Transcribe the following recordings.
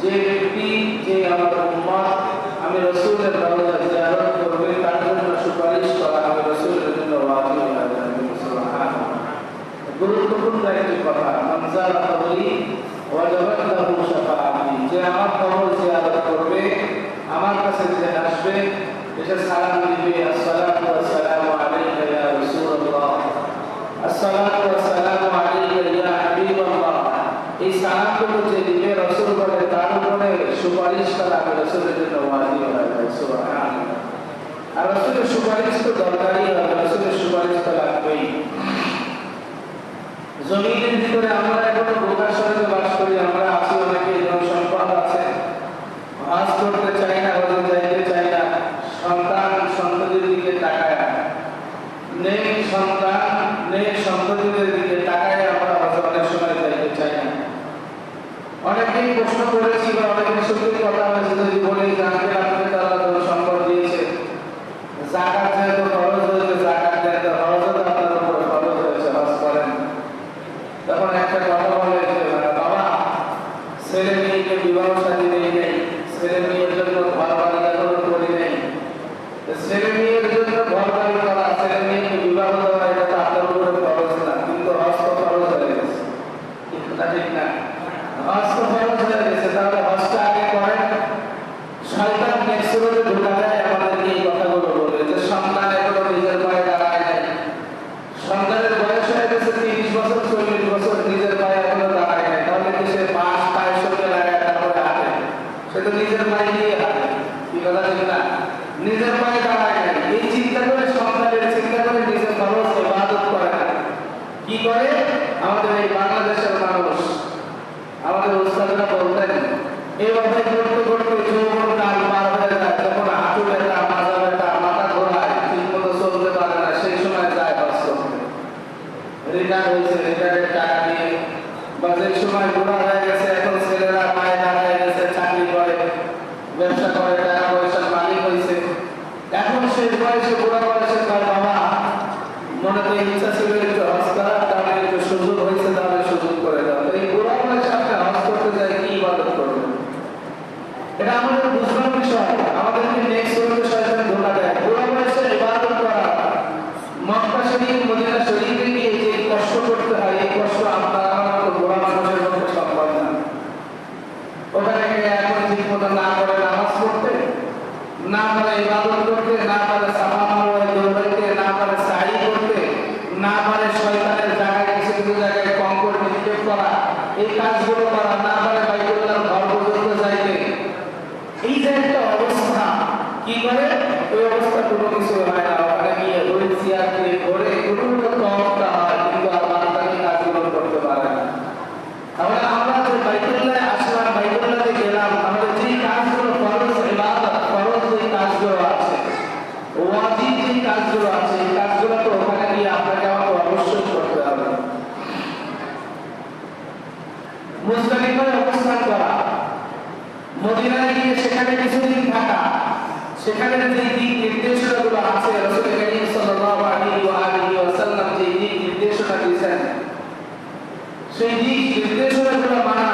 যে ব্যক্তি যে আমার উম্মত আমি রাসূলের রওজা জিয়ারত করবে তার জন্য সুপারিশ করা আমি রাসূলের জন্য ওয়াজিব হয়ে যাবে। সুবহানাল্লাহ। গুরুত্বপূর্ণ একটি কথা, মান যারা কবরি ওয়াজাবাত লাহু শাফাআতি, যে আমার কবর জিয়ারত করবে আমার কাছে যে আসবে এসে সালাম দিবে আসসালাতু ওয়াসসালামু আলাইকা ইয়া রাসূলুল্লাহ, আসসালাতু ওয়াসসালামু আলাইকা ইয়া হাবিবাল্লাহ, এই সালামগুলো যে দিবে রাসূল বলে তার উপরে সুপারিশ করা রাসূলের জন্য ওয়াজিব হয়ে যায়। সুবহানাল্লাহ। আর রাসূলের সুপারিশ তো দরকারই হবে, রাসূলের সুপারিশ তো লাগবেই। জমিনের ভিতরে আমরা এখনো বোকা শহরে বাস করি, আমরা আছি, অনেকে জনসম্পদ আছে, হজ করতে চাই না, হজে যাইতে চাই না, সন্তান সন্ততির দিকে তাকায়, নেক সন্তান নেক সন্ততিদের দিকে তাকায় আমরা হজে অনেক সময় যাইতে চাই না। অনেকেই প্রশ্ন করেছি বা অনেকের সত্যি কথা হয়েছে, যদি বলি জানতে আপনাকে আল্লাহ জনসম্পদ দিয়েছে, যাকাত যেহেতু খরচ হয়েছে, যাকাত দেন, হজও তো আপনার উপর খরচ হয়েছে, হজ করেন। তখন একটা কথা বলে বাবা ছেলে মেয়েকে বিবাহ শাদী নেই নেই, ছেলে মেয়ের জন্য ঘর বাড়ি এখনো করি নেই, ছেলে মেয়ের জন্য ঘর বাড়ি করা, ছেলে মেয়েকে বিবাহ দেওয়া এটা তো আপনার উপরে খরচ না, কিন্তু হজ তো খরচ হয়ে গেছে, ঠিক না? হজ তো খরচ হয়ে গেছে, তাহলে হজটা আগে করেন। শয়তান নেক্সটে ঢোকা দেয় আমাদেরকে এই কথাগুলো বলে যে সন্তান এখনো নিজের পায়ে দাঁড়ায় নাই, সন্তানের বয়স হয়ে গেছে 30 বছর 40 বছর, নিজের পায়ে এখনো দাঁড়ায় নাই, তাহলে কি সে পাঁচ পায়ের সঙ্গে লাগায় তারপরে হাঁটে? সে তো নিজের পায়ে নিয়ে হাঁটে, কি কথা ঠিক না? নিজের পায়ে দাঁড়ায় নাই, এই চিন্তা করে সন্তানের চিন্তা করে নিজের খরচ ইবাদত করে না। কি করে? আমাদের এই বাংলাদেশের মানুষ, আমাদের উস্তাদরা বলতেন এইভাবে করতে করতে যৌবন কাল পার হয়ে যায়, যখন হাঁটু ব্যথা, মাজা ব্যথা, মাথা ঘোরায়, ঠিক মতো চলতে পারে না, সেই সময় যায় হজ করতে। রিটায়ার হয়েছে, রিটায়ারের টাকা নিয়ে, বা যে সময় বুড়া হয়ে গেছে, এখন ছেলেরা পায়ে দাঁড়ায় গেছে, চাকরি করে, ব্যবসা করে, টাকা পয়সার মালিক হয়েছে, এখন শেষ বয়সে বুড়া বয়সে তার বাবা মনে তো ইচ্ছা ছিল একটু হজ করার, তাহলে একটু সুযোগ হয়েছে, তাহলে সুযোগ করে দাও। এই বুড়া বয়সে আপনি হজ করতে যায় কি ইবাদত করবেন? এটা আমাদের বুঝবার বিষয়, আমাদেরকে নেক্সট করতে শয়তান ধোঁকা দেয়। বুড়া বয়সে ইবাদত করা, মক্কা শরীফ মদিনা শরীফে গিয়ে যে কষ্ট করতে হয়, এই কষ্ট আপনার আমার মতো বুড়া মানুষের পক্ষে সম্ভব না। ওখানে গিয়ে এখন ঠিক মতো না করে নামাজ পড়তে, না পারে ইবাদত করতে, না পারে সাফা মারওয়ায় দৌড়াইতে, না পারে সাই করতে, না পারে শয়তানের জায়গায় কিছু কিছু জায়গায় কঙ্কর নিক্ষেপ করা, এই কাজগুলো করা, না পারে বাইতুল্লাহর ঘর পর্যন্ত যাইতে। এই যে একটা অবস্থা, কি করে? ওই অবস্থা কোনো কিছু হয় না, ওখানে গিয়ে ওই চেয়ার দিয়ে ঘরে কোনো তফটা হয়, কিন্তু আর বান্দাকে কাজগুলো করতে পারে না। তাহলে আমরা যে বাইতুল্লাহে আসলাম, বাইতুল্লাহে গেলাম, আমাদের যে কাজগুলো ফরজ ইবাদত, ফরজ যে কাজগুলো আছে, ওয়াজিব যে কাজগুলো আছে, এই কাজগুলো তো ওখানে গিয়ে আপনাকে আমাকে অবশ্যই করতে হবে। মুজদালিফায় অবস্থান করা, মদিনায় গিয়ে সেখানে কিছুদিন থাকা, সেখানে যে দিক নির্দেশনাগুলো আছে, রাসূল কারীম সাল্লাল্লাহু আলাইহি ওয়াসাল্লাম যে দিক নির্দেশনা দিয়েছেন, সেই দিক নির্দেশনাগুলো মানা,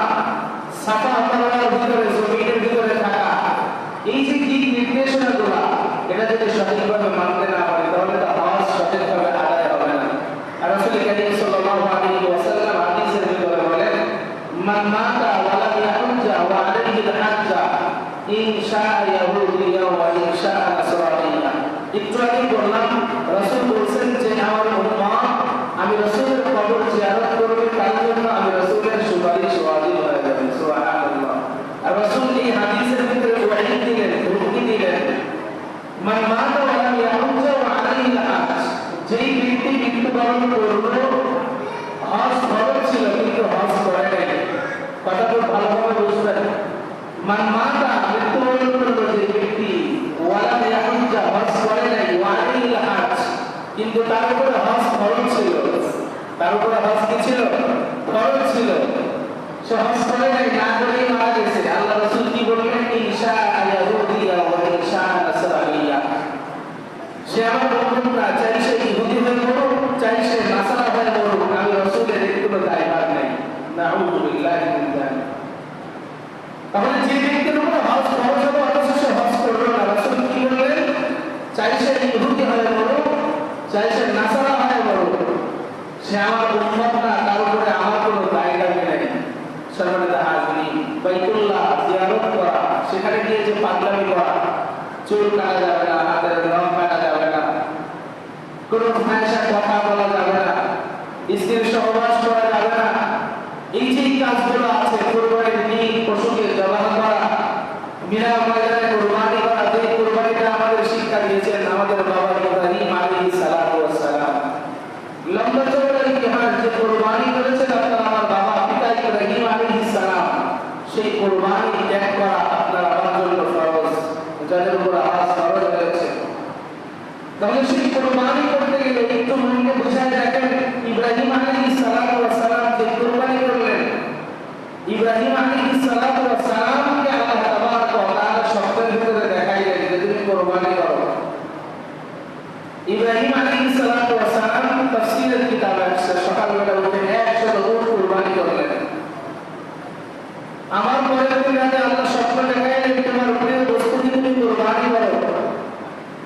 সাফা মারওয়ার ভিতরে, জমিনের ভিতরে থাকা, এই যে দিক নির্দেশনাগুলো, এটা যদি সঠিকভাবে মানতে না পারে তাহলে তা হজ সঠিকভাবে আদায় হবে না। আর রাসূল কারীম সাল্লাল্লাহু আলাইহি ওয়াসাল্লাম হাদিসের ভিতরে বলেন, মান মাতা ওয়া লাম ইয়াহুজ্জা ওয়া আলাইহি আল-হাজ্জা ইনশাআ ইয়াহুদিয়া ওয়া ইনশাআ নাসরানিয়া। একটু আগে বললাম, রাসূল বলেছেন যে আমার উম্মত আমি রাসূলের কবর জিয়ারত করবে, তার জন্য আমি রাসূলের সুপারিশ ওয়াজিব হয়ে যাবে। সুবহানাল্লাহ। আর রাসূল এই হাদিসের ভিতরে ওয়াইদ দিলেন, হুকুম দিলেন, মান মাতা ওয়া লাম ইয়াহুজ্জা ওয়া আলাইহি আল-হাজ্জ, যেই ব্যক্তি মৃত্যুবরণ করলো, হজ ফরজ ছিল কিন্তু হজ করে নাই। কথাটা ভালোভাবে বুঝবেন। মান মাতা, মৃত্যুবরণ করলো যে ব্যক্তি, ওয়া লাম ইয়াহুজ্জা, হজ করে নাই, ওয়া আলাইহি আল-হাজ্জ, কিন্তু তার উপরে হজ ফরজ ছিল, তার উপরে হজ কি ছিল? ফরজ ছিল। সে হজ করে নাই, না করেই মারা গেছে। আল্লাহ রাসূল কি বললেন? ইনশাআ ইয়াহুদিয়া ওয়া ইনশাআ নাসরানিয়া। সে আমার বন্ধু না, চাই সে ইহুদি হয়ে মরুক, চাই সে নাসারা হয়ে মরুক, আমি রাসূলের কোনো দায়ভার নাই। নাউযু বিল্লাহি মিন যালিক। তাহলে হজ ফরজ হবে অথচ সে হজ করলো না। রাসূল কি বললেন? চাই সে ইহুদি হয়ে বড়, চাই সে নাসারা হয়ে বড়, সে আমার উম্মত না, তার উপরে আমার কোনো দায় দাবি নাই। সম্মানিত হাজিরিন, বাইতুল্লাহ জিয়ারত করা, সেখানে গিয়ে যে পাগলামি করা, চুল কাটা যাবে না, হাতের রং কাটা যাবে না, কোনো ফাহিশা কথা বলা যাবে না, স্ত্রীর সহবাস করা যাবে না, এই যে কাজগুলো আছে, কুরবানির দিন পশুকে জবাহ করা, মিনা ময়দানে কুরবানি করা, যে কুরবানিটা আমাদের শিক্ষা দিয়েছেন আমাদের বাবা ইব্রাহিম আলাইহিস সালাতু ওয়াস সালাম। লম্বা চওড়া ইতিহাস যে কুরবানি করেছেন আপনার আমার বাবা পিতা ইব্রাহিম আলাইহিস সালাম, সেই কুরবানি ত্যাগ করা আপনার আমার জন্য ফরজ, যাদের উপর আজ ফরজ হয়েছে। তাহলে সেই কুরবানি করতে গেলে একটু মনকে বুঝায় দেখেন, ইব্রাহিম আলাইহিস সালাতু ওয়াস সালাম যে কুরবানি করলেন, ইব্রাহিম আলাইহিস সালাতু ওয়াস সালামকে আল্লাহ তাবারক ওয়া তাআলা স্বপ্নের ভিতরে দেখাইলেন যে তুমি কুরবানি করো। ইব্রাহিম আলাইহিস সালাতু ওয়াস সালাম তাফসীরের কিতাবে আছে, সকালবেলা উঠে 100 উট কুরবানি করলেন। আমার পরের দিন রাতে আল্লাহ স্বপ্ন দেখাইলেন তোমার প্রিয় বস্তু তুমি কুরবানি করো।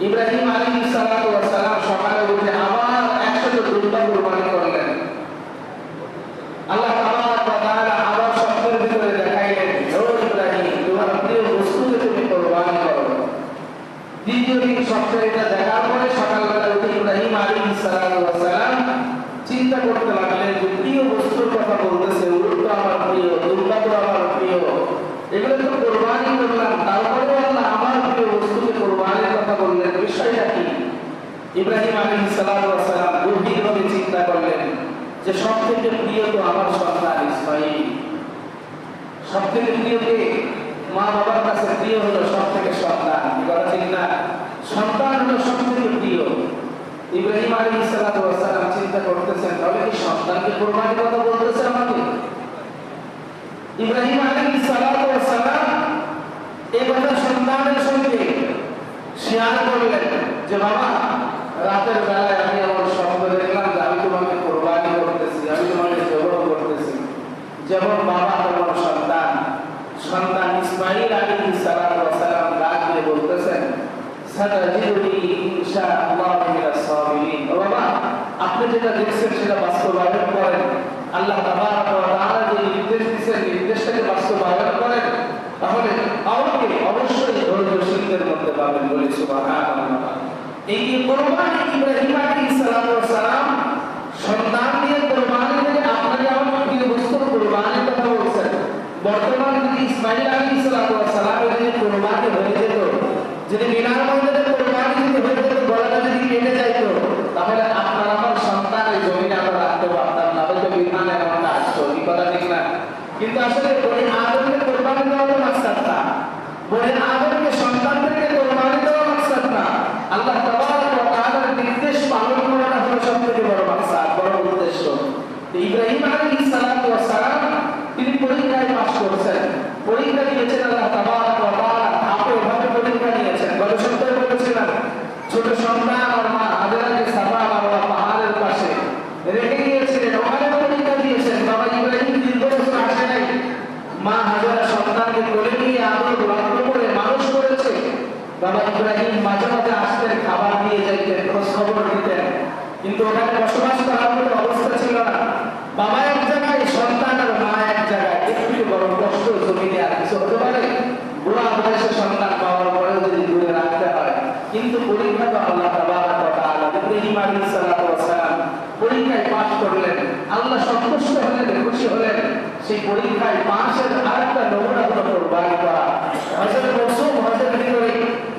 ইব্রাহিম আলাইহিস সালাতু ওয়াস সালাম সকালে উঠে আবার 100 দুম্বা কুরবানি করলেন। আল্লাহ তাবারক ওয়া তাআলা আবার স্বপ্নের ভিতরে দেখাইলেন, ও ইব্রাহিম তোমার প্রিয় বস্তুকে তুমি কুরবানি করো। দ্বিতীয় দিন স্বপ্নে এটা দেখার পরে সকালবেলা উঠে ইব্রাহিম আলাইহিস সালাতু ওয়াস সালাম চিন্তা করতে লাগলেন যে প্রিয় বস্তুর কথা বলতেছে, উট তো আমার প্রিয়, দুম্বা তো আমার প্রিয়, এগুলো তো কুরবানি করলাম, তারপরে আল্লাহ আমার প্রিয় বস্তুকে কুরবানির কথা বললেন, বিষয়টা কি? ইব্রাহিম আলাইহিস সালাতু ওয়াস সালাম গভীরভাবে চিন্তা করলেন যে সবথেকে প্রিয় তো আমার সন্তান ইসমাঈল। সবথেকে প্রিয় কে? মা বাবার কাছে প্রিয় হলো সবথেকে সন্তান, কি কথা ঠিক না? সন্তান হলো সবথেকে প্রিয়। ইব্রাহিম আলাইহিস সালাতু ওয়াস সালাম চিন্তা করতেছেন, তাহলে কি সন্তানকে কুরবানির কথা বলতেছে আমাকে? ইব্রাহিম আলাইহিস সালাতু ওয়াস সালাম এই কথা সন্তানের সঙ্গে শেয়ার করলেন যে বাবা, রাতের বেলায় আমি আমার স্বপ্ন দেখলাম যে আমি তোমাকে কুরবানি করতেছি, আমি তোমাকে জবাহ করতেছি, যেমন বাবা তেমন সন্তান। সন্তান ইসমাঈল আলাইহিস সালাতু ওয়াস সালাম ডাক দিয়ে বলতেছেন, সাতাজিদুনি ইনশাআল্লাহু মিনাস সাবিরিন। ও বাবা, আপনি যেটা দেখছেন সেটা বাস্তবায়ন করেন। আল্লাহ তাবারক ওয়া তাআলা যে নির্দেশ দিয়েছেন, নির্দেশটাকে বাস্তবায়ন করেন, তাহলে আমাকে অবশ্যই ধৈর্যশীলদের মধ্যে পাবেন। বলি সুবহানাল্লাহ। এই যে কুরবানি ইব্রাহিম আলাইহিস সালাতু ওয়াস সালাম সন্তান দিয়ে কুরবানি দিয়ে আপনাকে আমার প্রিয় বস্তুর কুরবানির কথা বলছেন। বর্তমানে যদি ইসমাঈল আলাইহিস সালাতু ওয়াস সালামের যদি কুরবানি হয়ে যেত, যদি মিনার ময়দানে কুরবানি যদি হয়ে যেত, গলাটা যদি কেটে যাইতো, তাহলে আপনার আমার সন্তান এই জমিনে আমরা রাখতে পারতাম না, হয়তো বিধানে এমনটা আসতো, কি কথা ঠিক না? কিন্তু আসলে বনি আদমকে কুরবানি দেওয়া তো মাকসাদ না, বনি আদমকে সন্তানদেরকে কুরবানি দেওয়া মাকসাদ না, আল্লাহ তাবারক ওয়া তাআলার নির্দেশ পালন করাটা হলো সবথেকে বড় মাকসাদ, বড় উদ্দেশ্য। ইব্রাহিম আলাইহিস সালাতু ওয়াস সালাম তিনি পরীক্ষায় পাস করছেন, পরীক্ষা দিয়েছেন আল্লাহ তাবারক ওয়া তাআলা ধাপে ধাপে পরীক্ষা নিয়েছেন। গত সপ্তাহে বলেছিলাম ছোট সন্তান আর মা হাজেরাকে সাফা মারওয়া পাহাড়ের পাশে রেখে গিয়েছিলেন, ওখানে পরীক্ষা দিয়েছেন। বাবা ইব্রাহিম দীর্ঘ বছর আসে নাই, মা হাজেরা সন্তানকে কোলে নিয়ে আদর যত্ন করে মানুষ করেছে। বাবা ইব্রাহিম মাঝে মাঝে আসতেন, খাবার দিয়ে যাইতেন, খোঁজ খবর দিতেন, কিন্তু ওখানে বসবাস করার মতো অবস্থা ছিল না। বাবা এক জায়গায়, সন্তান আর মা এক জায়গায়, একটু বড় কষ্ট জমিনে আর কিছু হতে পারে? বুড়া বয়সে সন্তান পাওয়ার পরেও যদি দূরে রাখতে হয়, কিন্তু পরীক্ষা তো আল্লাহ তাবারক ওয়া তাআলা। ইব্রাহিম আলাইহিস সালাতু ওয়াস সালাম পরীক্ষায় পাস করলেন, আল্লাহ সন্তুষ্ট হলেন, খুশি হলেন। সেই পরীক্ষায় পাশের আরেকটা নমুনা হলো কুরবানি করা। হজের মৌসুম, হজের ভিতরে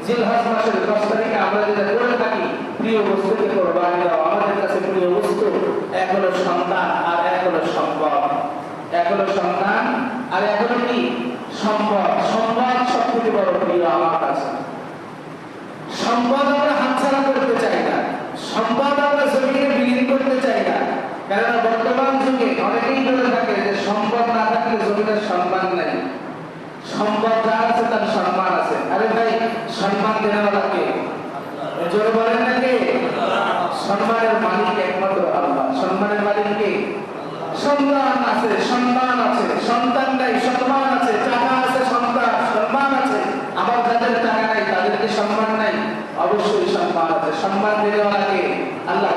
জিলহজ মাসের 10 তারিখে আমরা যেটা করে থাকি, প্রিয় বস্তুকে কুরবানি দেওয়া। আমাদের কাছে প্রিয় বস্তু এক হলো সন্তান আর এক হলো সম্পদ। এক হলো সন্তান আর এক হলো কি? সম্পদ। সম্পদ সবথেকে বড় প্রিয় আমার কাছে। সম্পদ আমরা হাতছাড়া করতে চাই না, সম্পদ আমরা জমিনে বিলীন করতে চাই না। কারণ বর্তমান যুগে অনেকেই বলে থাকে যে সম্পদ না থাকলে জমিনের সম্মান নেই, সম্পদ যার আছে তার সম্মান আছে। আরে ভাই, সম্মান দেওয়ালা কে? জোরে বলেন না কে? সম্মানের মালিক একমাত্র আল্লাহ। সম্মানের মালিক কে? সন্তান আছে, সম্মান আছে, সন্তান নাই, সম্মান আছে, টাকা আছে, সন্তান, সম্মান আছে, যাদের টাকা নাই তাদেরকে সম্মান নাই, অবশ্যই সম্মান আছে। সম্মান দেওয়াকে আল্লাহ